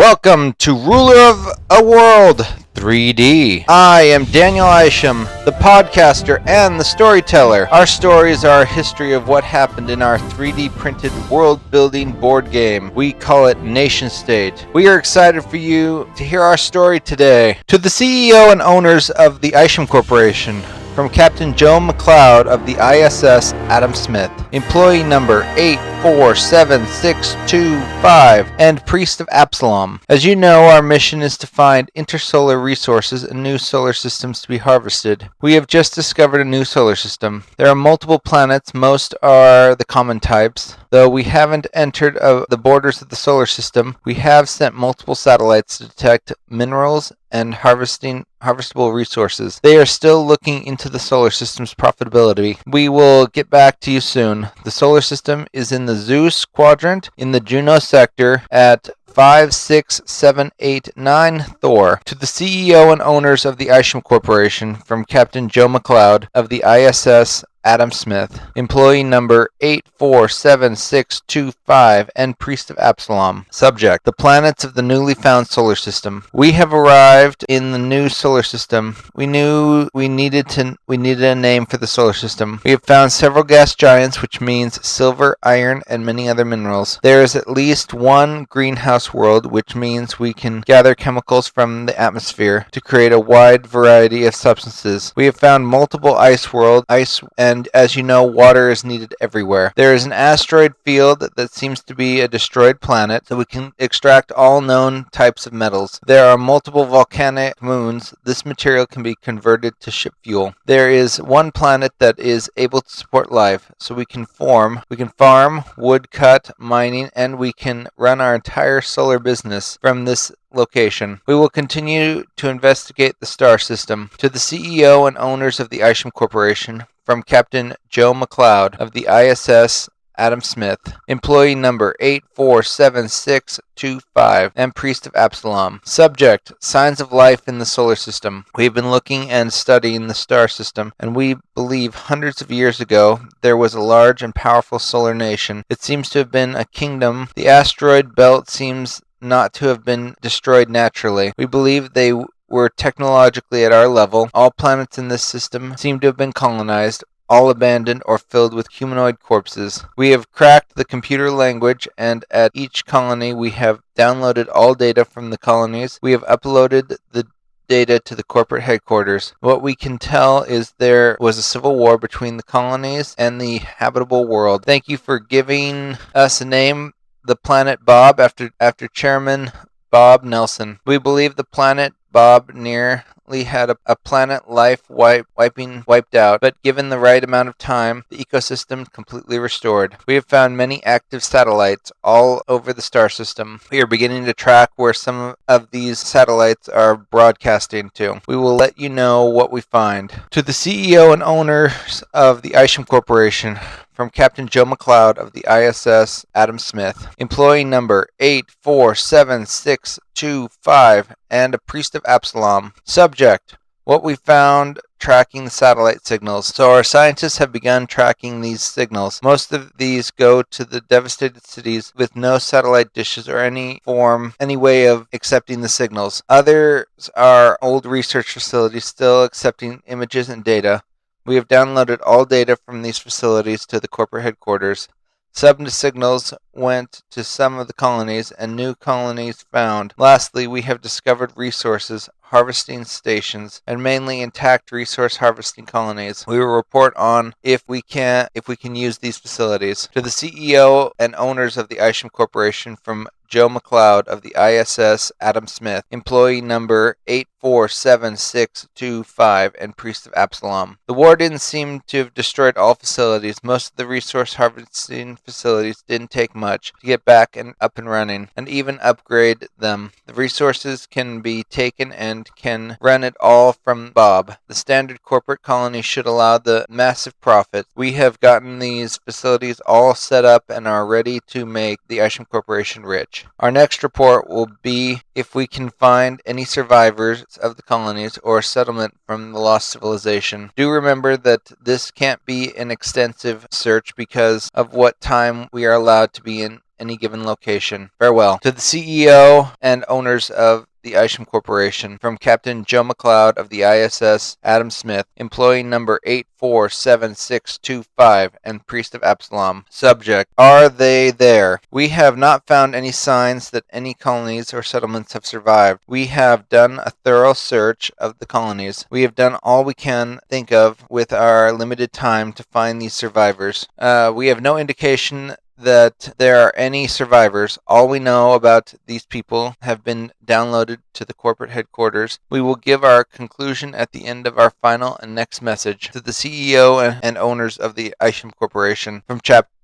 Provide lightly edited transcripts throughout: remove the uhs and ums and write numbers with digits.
Welcome to Ruler of a World 3D. I am Daniel Isham, the podcaster and the storyteller. Our stories are a history of what happened in our 3D printed world-building board game. We call it Nation State. We are excited for you to hear our story today. To the CEO and owners of the Isham Corporation, from Captain Joe McLeod of the ISS Adam Smith, employee number 847625, and Priest of Absalom. As you know, our mission is to find intersolar resources and new solar systems to be harvested. We have just discovered a new solar system. There are multiple planets, most are the common types. Though we haven't entered the borders of the solar system, we have sent multiple satellites to detect minerals and harvestable resources. They are still looking into the solar system's profitability. We will get back to you soon. The solar system is in the Zeus quadrant in the Juno sector at 56789 Thor. To the CEO and owners of the Isham Corporation, from Captain Joe McLeod of the ISS Adam Smith, employee number 847625, and Priest of Absalom. Subject: the planets of the newly found solar system. We have arrived in the new solar system. We knew we needed a name for the solar system. We have found several gas giants, which means silver, iron, and many other minerals. There is at least one greenhouse world, which means we can gather chemicals from the atmosphere to create a wide variety of substances. We have found multiple ice worlds, and as you know, water is needed everywhere. There is an asteroid field that seems to be a destroyed planet, so we can extract all known types of metals. There are multiple volcanic moons. This material can be converted to ship fuel. There is one planet that is able to support life, so we can farm, woodcut, mining, and we can run our entire solar business from this location. We will continue to investigate the star system. To the CEO and owners of the Isham Corporation, from Captain Joe McLeod of the ISS Adam Smith, employee number 847625, and Priest of Absalom. Subject: signs of life in the solar system. We have been looking and studying the star system, and we believe hundreds of years ago there was a large and powerful solar nation. It seems to have been a kingdom. The asteroid belt seems not to have been destroyed naturally. We believe they were technologically at our level. All planets in this system seem to have been colonized, all abandoned or filled with humanoid corpses. We have cracked the computer language, and at each colony we have downloaded all data from the colonies. We have uploaded the data to the corporate headquarters. What we can tell is there was a civil war between the colonies and the habitable world. Thank you for giving us a name, the planet Bob, after Chairman Bob Nelson. We believe the planet Bob nearly had a planet life wiped out, but given the right amount of time, the ecosystem completely restored. We have found many active satellites all over the star system. We are beginning to track where some of these satellites are broadcasting to. We will let you know what we find. To the CEO and owners of the Isham Corporation, from Captain Joe McLeod of the ISS Adam Smith, employee number 847625, and a Priest of Absalom. Subject: what we found tracking the satellite signals. So our scientists have begun tracking these signals. Most of these go to the devastated cities with no satellite dishes or any way of accepting the signals. Others are old research facilities still accepting images and data. We have downloaded all data from these facilities to the corporate headquarters. Some signals went to some of the colonies, and new colonies found. Lastly, we have discovered resources harvesting stations and mainly intact resource harvesting colonies. We will report on if we can use these facilities. To the CEO and owners of the Isham Corporation, from Joe McLeod of the ISS Adam Smith, employee number 847625, and Priest of Absalom. The war didn't seem to have destroyed all facilities. Most of the resource harvesting facilities didn't take much to get back and up and running, and even upgrade them. The resources can be taken and can run it all from Bob. The standard corporate colony should allow the massive profit. We have gotten these facilities all set up and are ready to make the Isham Corporation rich. Our next report will be if we can find any survivors of the colonies or a settlement from the lost civilization. Do remember that this can't be an extensive search because of what time we are allowed to be in any given location. Farewell. To the CEO and owners of the Isham Corporation, from Captain Joe McLeod of the ISS Adam Smith, employee number 847625, and Priest of Absalom. Subject: Are they there? We have not found any signs that any colonies or settlements have survived. We have done a thorough search of the colonies. We have done all we can think of with our limited time to find these survivors. We have no indication that there are any survivors. All we know about these people have been downloaded to the corporate headquarters. We will give our conclusion at the end of our final and next message. To the CEO and owners of the Isham Corporation, from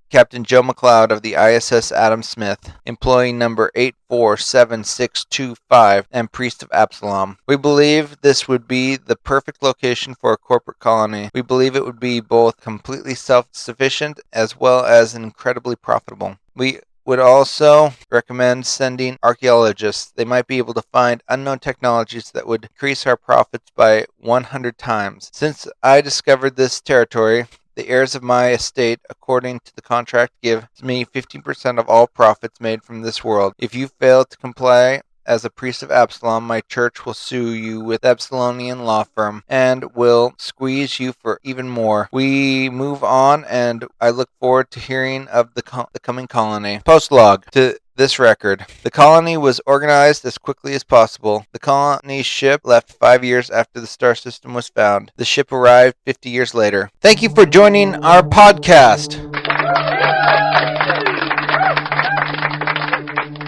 Captain Joe McLeod of the ISS Adam Smith, employee number 847625, and Priest of Absalom. We believe this would be the perfect location for a corporate colony. We believe it would be both completely self-sufficient as well as incredibly profitable. We would also recommend sending archaeologists. They might be able to find unknown technologies that would increase our profits by 100 times. Since I discovered this territory, the heirs of my estate, according to the contract, gives me 15% of all profits made from this world. If you fail to comply as a priest of Absalom, my church will sue you with Absalonian law firm and will squeeze you for even more. We move on, and I look forward to hearing of the coming colony. Post-log to this record. The colony was organized as quickly as possible. The colony ship left 5 years after the star system was found. The ship arrived 50 years later. Thank you for joining our podcast.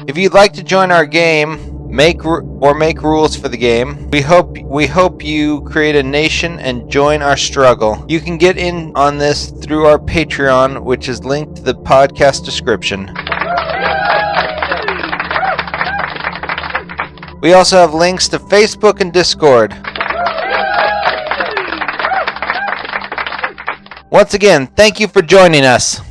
If you'd like to join our game, make rules for the game, we hope you create a nation and join our struggle. You can get in on this through our Patreon, which is linked to the podcast description. We also have links to Facebook and Discord. Once again, thank you for joining us.